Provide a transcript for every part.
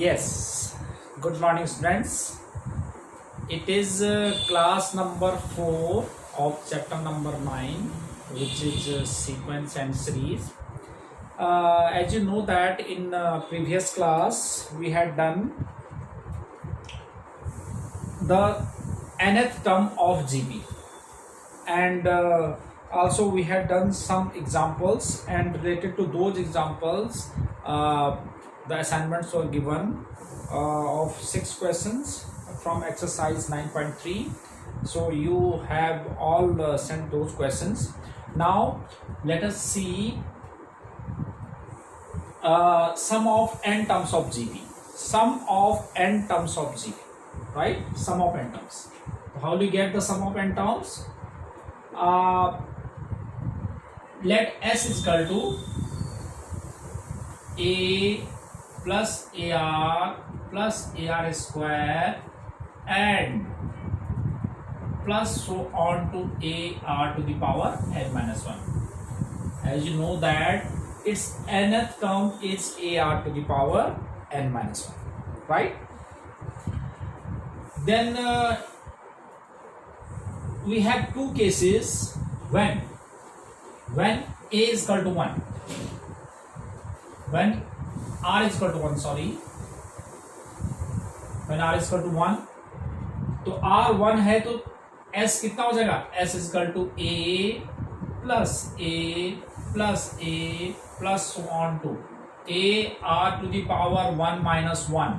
Yes, good morning, students. It is class number 4 of chapter number 9, which is sequence and series. As you know that in previous class we had done the nth term of GB, and also we had done some examples, and related to those examples the assignments were given of 6 questions from exercise 9.3. so you have all sent those questions. Now let us see sum of n terms of GB. Sum of n terms of GB, right? Sum of n terms. How do you get the sum of n terms? Let S is equal to A plus AR plus AR square and plus so on to AR to the power n minus 1. As you know that its nth term is AR to the power n minus 1, right? Then we have two cases when A is equal to 1, when R is equal to 1, when R is equal to 1, तो R 1 है तो S कितना हो जाएगा? S is equal to A plus so on to A R to the power 1 minus 1.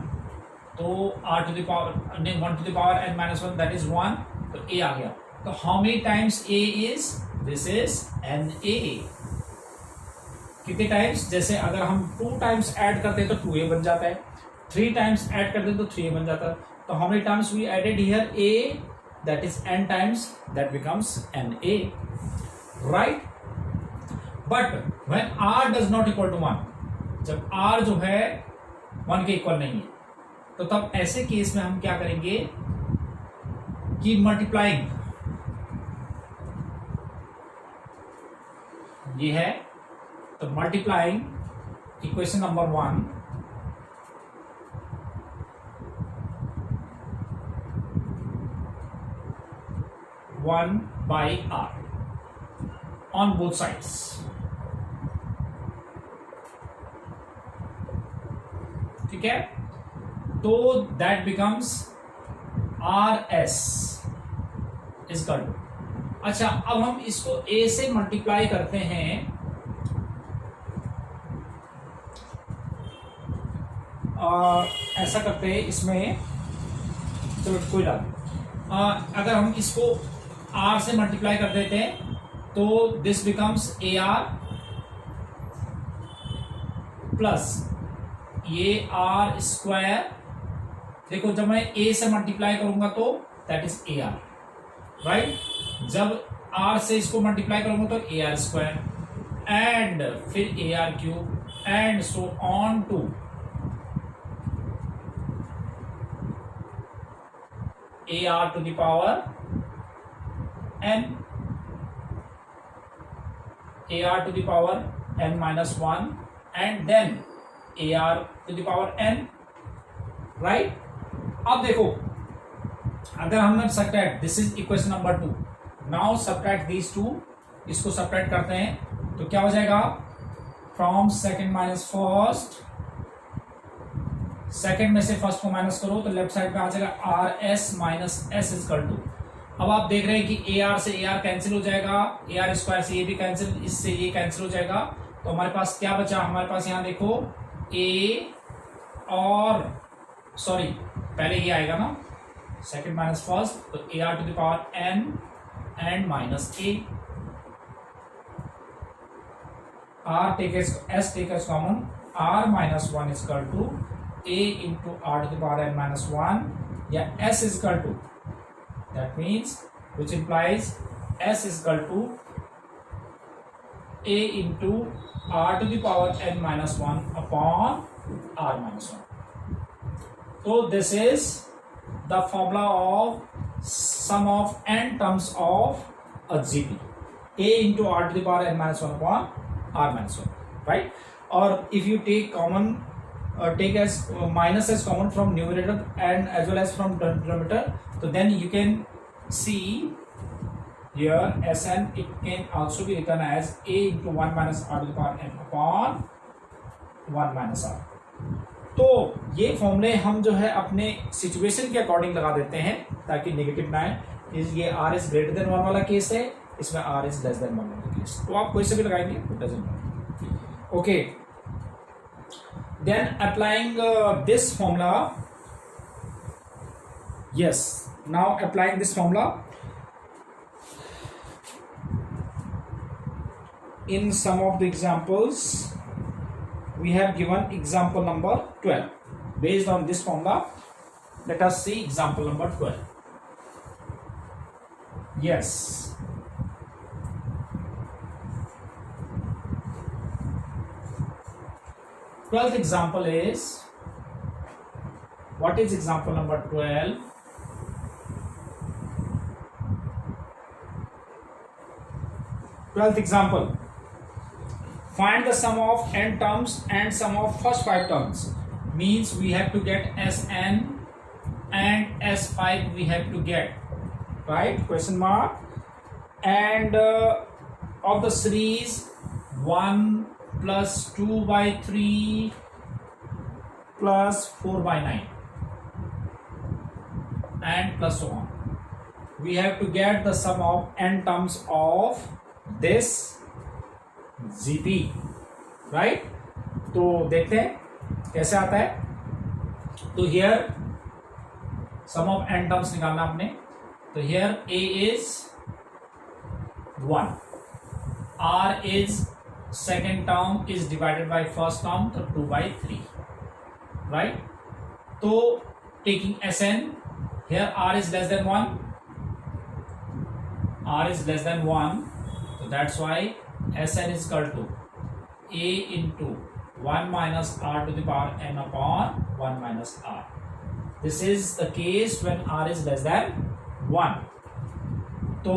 तो R to the power 1 to the power n minus 1, that is 1. तो A आ गया. तो how many times A is? This is NA. कितने times? जैसे अगर हम 2 times add करते हैं तो 2A बन जाता है, 3 टाइम्स ऐड करते हैं तो 3A बन जाता है. तो how many times we added here A? That is n times, that becomes NA, right? But when R does not equal to 1, जब R जो है 1 के इक्वल नहीं है, तो तब ऐसे केस में हम क्या करेंगे कि मल्टीप्लाइंग ये है, तो multiplying equation number 1 1 by R on both sides. ठीक है, तो that becomes RS is equal to. अच्छा, अब हम इसको A से मल्टीप्लाई करते हैं, ऐसा करते हैं इसमें, चलो कोई बात. अगर हम इसको R से मल्टीप्लाई कर देते हैं तो दिस बिकम्स AR प्लस ये R स्क्वायर. देखो जब मैं A से मल्टीप्लाई करूंगा तो दैट इज AR, राइट? जब R से इसको मल्टीप्लाई करूंगा तो AR स्क्वायर एंड फिर AR cube and so on to AR to the power n, AR to the power n minus 1 and then AR to the power n, right? अब देखो अगर हमने subtract, this is equation number 2. Now subtract these two, इसको subtract करते हैं तो क्या हो जाएगा? From second minus first, second में से फर्स्ट को माइनस करो तो लेफ्ट साइड पे आ जाएगा R S minus S is equal to. अब आप देख रहे हैं कि ए आर से ए आर कैंसिल हो जाएगा, ए आर स्क्वायर से ये भी कैंसिल, इससे ये कैंसिल हो जाएगा. तो हमारे पास क्या बचा? हमारे पास यहाँ देखो ए और सॉरी पहले ये आएगा ना, सेकंड माइनस फर्स्ट, तो A R to the power N and minus A. R take S take S common, R minus 1 is equal to A into R to the power n minus 1, या S is equal to, that means which implies S is equal to A into R to the power n minus 1 upon R minus 1. So this is the formula of sum of n terms of a GB. A into R to the power n minus 1 upon R minus 1, right? Or if you take common take as minus as common from numerator and as well as from denominator, so then you can see here Sn, it can also be written as a into 1 minus r to the power n upon 1 minus r. तो ये फॉर्मूले हम जो है अपने situation के according लगा देते हैं ताकि नेगेटिव ना आए. ये आर इज ग्रेटर देन 1 वाला केस है, इसमें आर इज लेस देन 1 वाला केस, तो आप कोई से भी लगाएंगे, it doesn't matter. Okay, then applying this formula, yes, now applying this formula in some of the examples. We have given example number 12. Based on this formula, let us see example number 12. Yes. Twelfth example is, what is example number 12? Twelfth example. Find the sum of n terms and sum of first 5 terms. Means we have to get Sn and S5 we have to get, right? Question mark. And of the series 1 plus 2 by 3 plus 4 by 9 and plus so on. We have to get the sum of n terms of this GP, right? तो देखते हैं कैसे आता है. तो here sum of n terms निकालना आपने. तो हियर a इज 1, r इज second term is divided by first term, तो 2 by 3, राइट? तो taking Sn, here r is less than 1, r is less than 1, so that's why Sn is equal to a into 1 minus r to the power n upon 1 minus r. This is the case when r is less than 1. So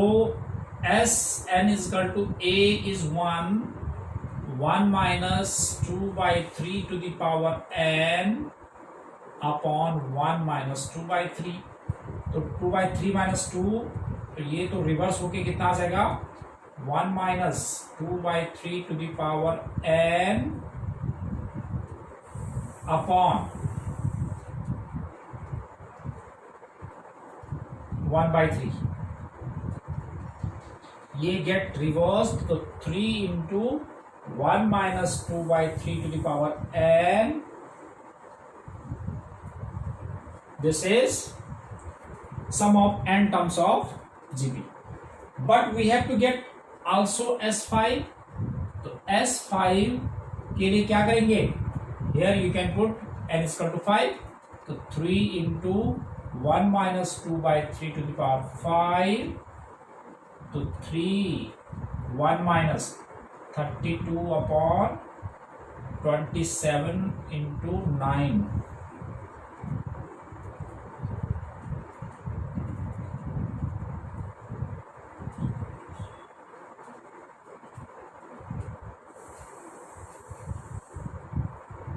Sn is equal to a is 1 minus 2 by 3 to the power n upon 1 minus 2 by 3. तो 2 by 3 minus 2, तो ये तो reverse होके कितना आ जाएगा, 1 minus 2 by 3 to the power n upon 1 by 3. ये gate reverse, तो 3 into 1 minus 2 by 3 to the power n. This is sum of n terms of GP. But we have to get also S5. तो S5 के लिए क्या करेंगे, here you can put n is equal to 5, तो 3 into 1 minus 2 by 3 to the power 5, तो 3 1 minus 32 upon 27 into 9.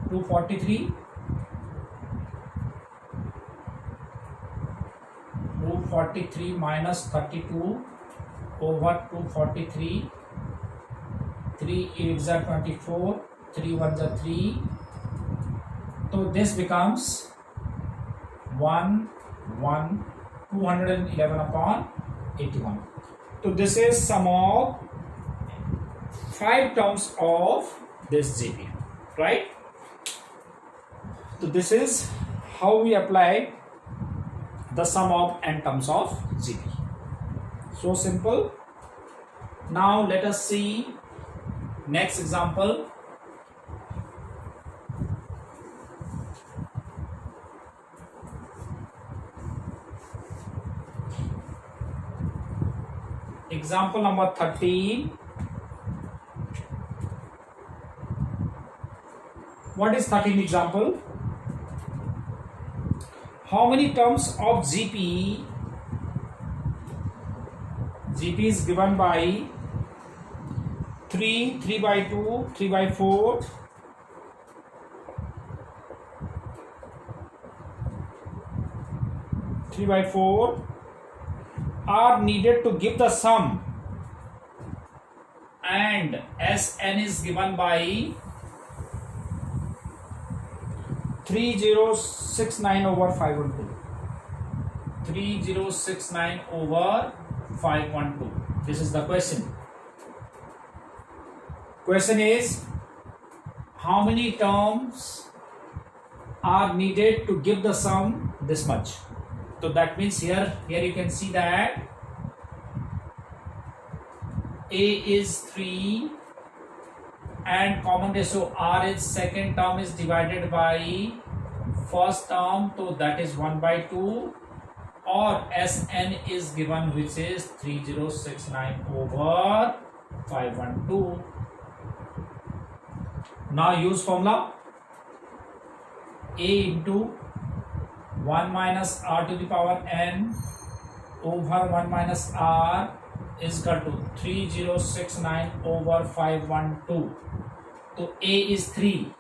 Two 43 minus 32 over 243, 3 8s are 24, 3 1s are 3, so this becomes 211 upon 81. So this is sum of 5 terms of this GP, right? So this is how we apply the sum of n terms of GP. So simple. Now let us see next example. Example number 13. What is 13 example? How many terms of GP? GP is given by 3, 3 by 2, 3 by 4, 3/4 are needed to give the sum, and Sn is given by 3069 over 512. 3069 over 512. This is the question. Question is, how many terms are needed to give the sum this much? So that means here you can see that A is 3 and common ratio R is second term is divided by first term, so that is 1/2, or Sn is given which is 3069 over 512. Now use formula. A into 1 minus r to the power n over 1 minus r is equal to 3069 over 512. So A is 3.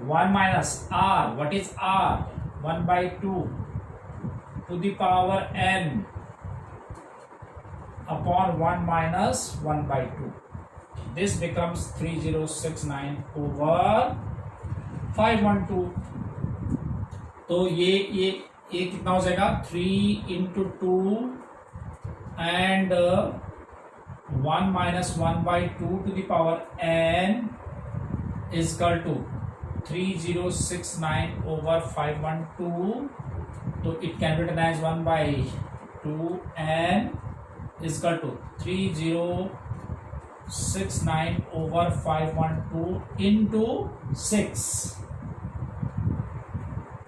1 minus r. What is r? 1/2 to the power n upon 1 minus 1/2. This becomes 3069 over 512. तो ये कितना हो जाएगा? 3 into 2 and 1 minus 1/2 to the power n is equal to 3069 over 512. So it can be written as 1/2 n is equal to 3069 over 512 into 6.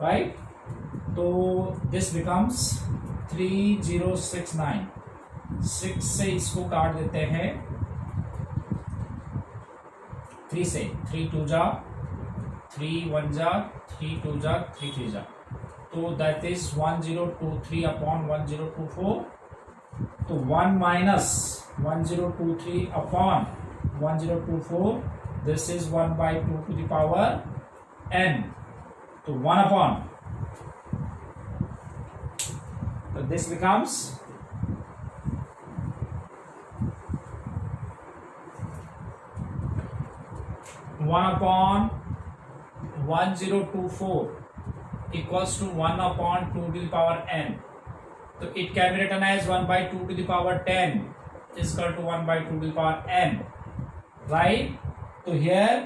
Right? So this becomes 3069. 6 से इसको काट देते हैं 3 से, 3 2 जा 3 1 जा 3 2 जा 3 3 जा, तो दैट इज 1023 अपॉन 1024. तो 1 minus 1023 upon 1024, this is 1/2 to the power n. तो 1 अपॉन, तो this becomes 1 upon 1024 equals to 1 upon 2 to the power n. So it can be written as 1/2 to the power 10 is equal to 1/2 to the power n. Right? So here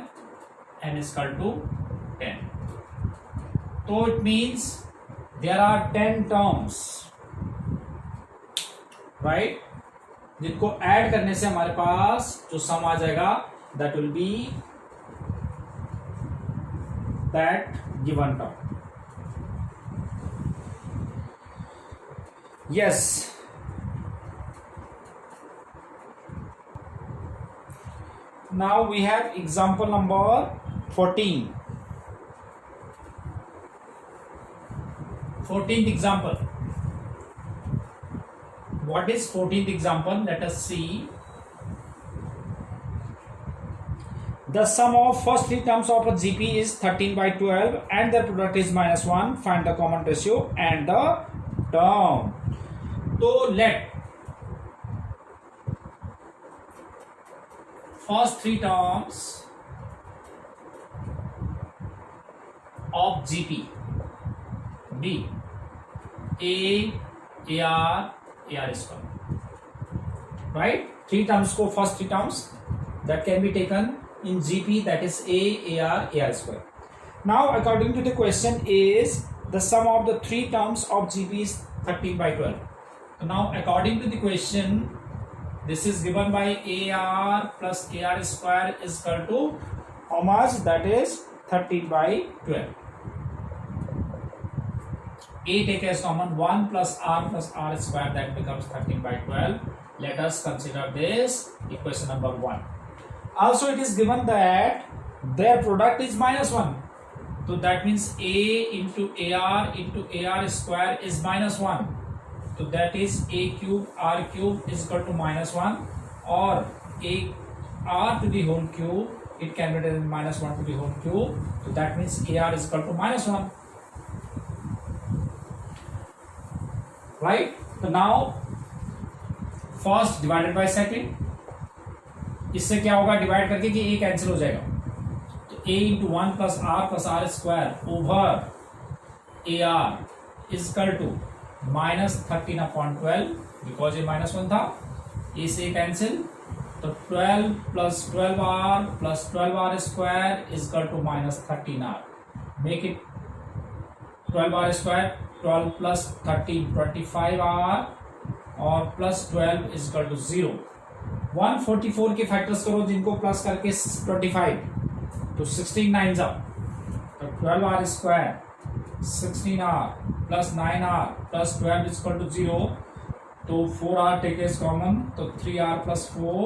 n is equal to 10. So it means there are 10 terms. Right? जिनको add करने से हमारे पास जो सम आ जाएगा that will be that given term. Yes. Now we have example number 14. 14th example. What is 14th example? Let us see. The sum of first three terms of a GP is 13/12 and their product is -1. Find the common ratio and the term. So let first three terms of GP be A, AR, AR square. Right? Three terms को first three terms that can be taken in GP, that is A, AR, AR square. Now according to the question is the sum of the three terms of GP is 13/12. So now according to the question, this is given by AR plus AR square is equal to how much? That is 13/12. A take as common, 1 plus R square, that becomes 13/12. Let us consider this equation number 1. Also it is given that their product is -1. So that means A into AR square is -1. So that is A cube R cube is equal to -1, or A R to the whole cube, it can be written -1 to the whole cube. So that means AR is equal to -1. Right. तो now first divided by second, इससे क्या होगा divide करके कि ए cancel हो जाएगा. तो a into 1 plus R square over A R is equal to -13/12 because ये -1 था, ए से कैंसिल. तो 12 plus 12r plus 12r square is equal to -13r. Make it 12r square, 12 plus 13 25r और प्लस 12 इजकल टू 0. 144 के फैक्टर्स करो जिनको प्लस करके 25, तो 16 9 जा, तो 12r square 16r plus 9r plus 12 equal to 0. तो 4r टेकन कॉमन, तो 3r plus 4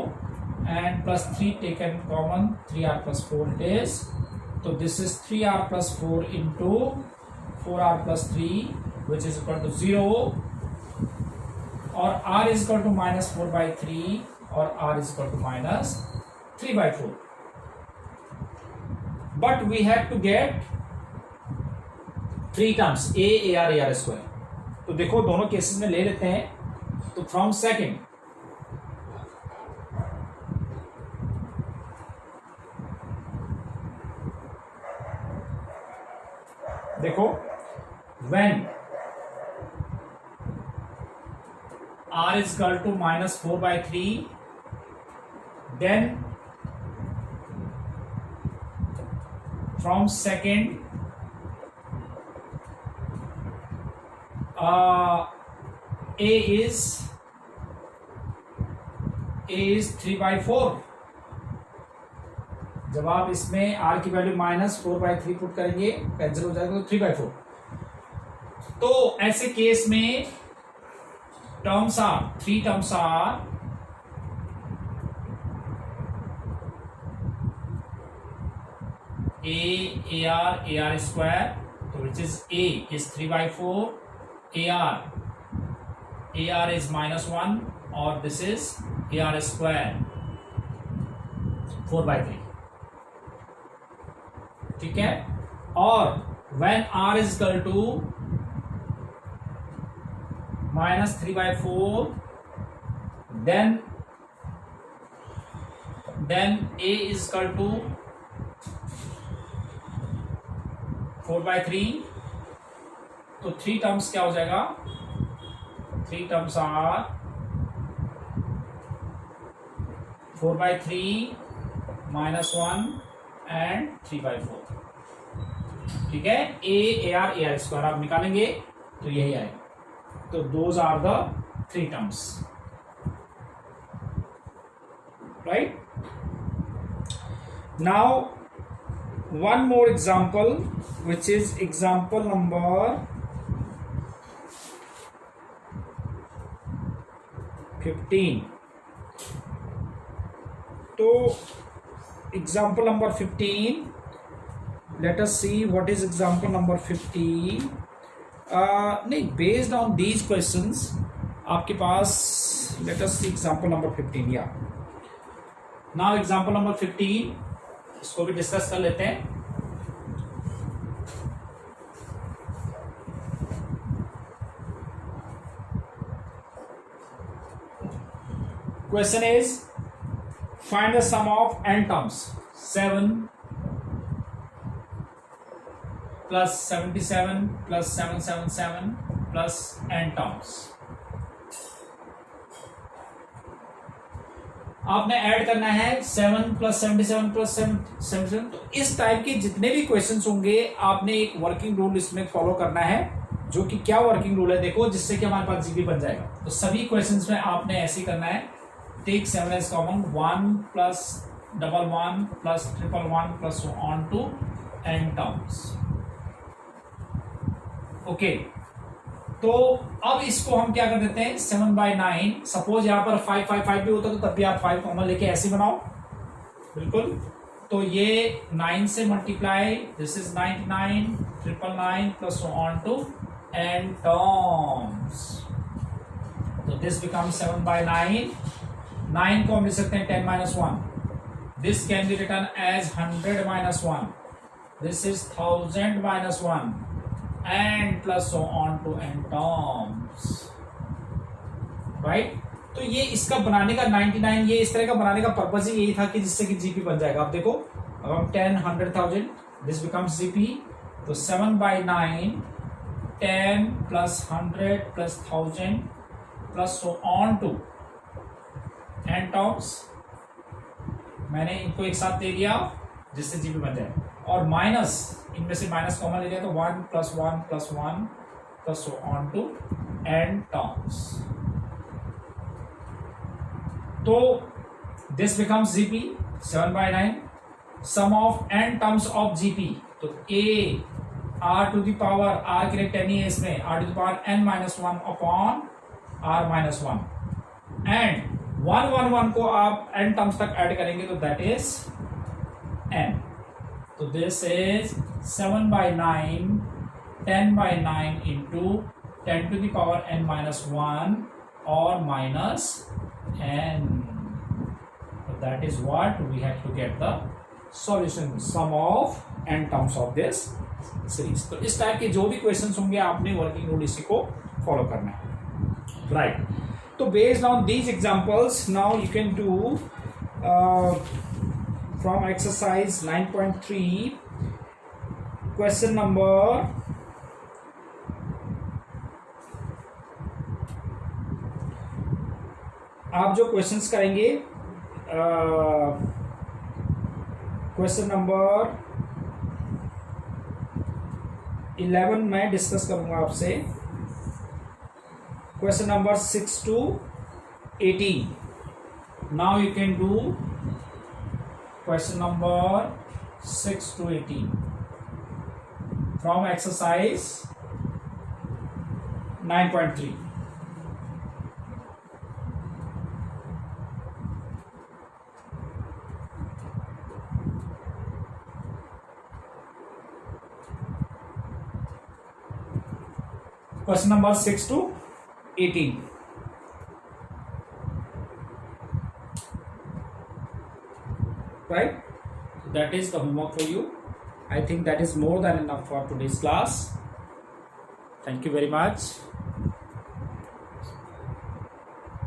and plus 3 taken common, 3r plus 4 it is. तो this is 3r plus 4 into 4r plus 3 which is equal to 0. और r is equal to -4/3 और r is equal to -3/4. But we have to get 3 terms a ar square. तो देखो दोनों cases में ले लेते हैं. तो फ्रॉम सेकेंड, देखो when r is equal to -4/3, then from second a is 3/4. जब आप इसमें r की वैल्यू -4/3 पुट करेंगे कैंसिल हो जाएगा, तो 3/4. तो ऐसे केस में terms are 3 terms are ar square. तो which is a is 3/4, ar is -1 और दिस इज ar स्क्वायर 4/3. ठीक है. और when r is equal to -3/4, then a is equal to 4/3. तो 3 टर्म्स क्या हो जाएगा, 3 टर्म्स आर 4/3 -1 एंड 3/4. ठीक है. ar स्क्वायर आप निकालेंगे तो यही आएगा. तो those are the 3 terms, right. Now one more example, which is example number 15. तो example number 15, let us see what is example number 15. नहीं, based on these questions आपके पास let us see example number 15. Yeah, now example number 15, इसको भी discuss कर लेते हैं. Question is find the sum of n terms. 7 plus 77 plus 777 plus n terms. आपने add करना है 7 प्लस 77 प्लस 77. तो इस टाइप के जितने भी क्वेश्चंस होंगे आपने एक वर्किंग रूल इसमें फॉलो करना है, जो कि क्या वर्किंग रूल है देखो, जिससे कि हमारे पास जीबी बन जाएगा. तो सभी क्वेश्चंस में आपने ऐसे ही करना है. Take 7 as common, 1 plus 11 plus 111 plus on to n terms. Okay. तो अब इसको हम क्या कर देते हैं, 7/9. सपोज यहाँ पर 5 भी होता तो तब भी आप 5 कॉमन लेके ऐसे बनाओ. बिल्कुल. तो ये 9 से multiply, this is 99 999 plus on to n terms. तो दिस बिकम 7/9. 9 को हम लिख सकते हैं 10-1. This can be written as 100-1. This is 1000-1 and plus so on to n terms. Right. तो ये इसका बनाने का 99, ये इस तरह का बनाने का पर्पज ही यही था कि जिससे कि जीपी बन जाएगा। आप देखो, अब हम 10 100,000 दिस बिकम्स जीपी। तो 7/9 10 plus 100 plus 1000 plus so on to n terms, मैंने इनको एक साथ दे दिया जिससे जीपी बन जाए, और माइनस, इनमें से माइनस कॉमन ले लिया तो 1 plus 1 plus 1 plus so on to n terms. तो this becomes GP 7/9 sum of n terms of GP. तो a r to the power, r के लिए 10 ही है इसमें, r to the power n-1 upon r minus 1, and 1 को आप n terms तक ऐड करेंगे तो दैट इज n। तो this is 7/9 10/9 into 10 to the power n-1 और minus n। That is what we have to get the solution, sum of n terms of this series। तो इस type के जो भी क्वेश्चंस होंगे आपने वर्किंग रूल इसी को फॉलो करना है, राइट। तो based on these examples now you can do from exercise 9.3 question number आप जो क्वेश्चंस करेंगे, क्वेश्चन नंबर 11 मैं डिस्कस करूंगा आपसे, question number 6 to 18। Now you can do question number 6 to 18 from exercise 9.3। Question number 6 to 18. Right? That is the homework for you. I think that is more than enough for today's class. Thank you very much.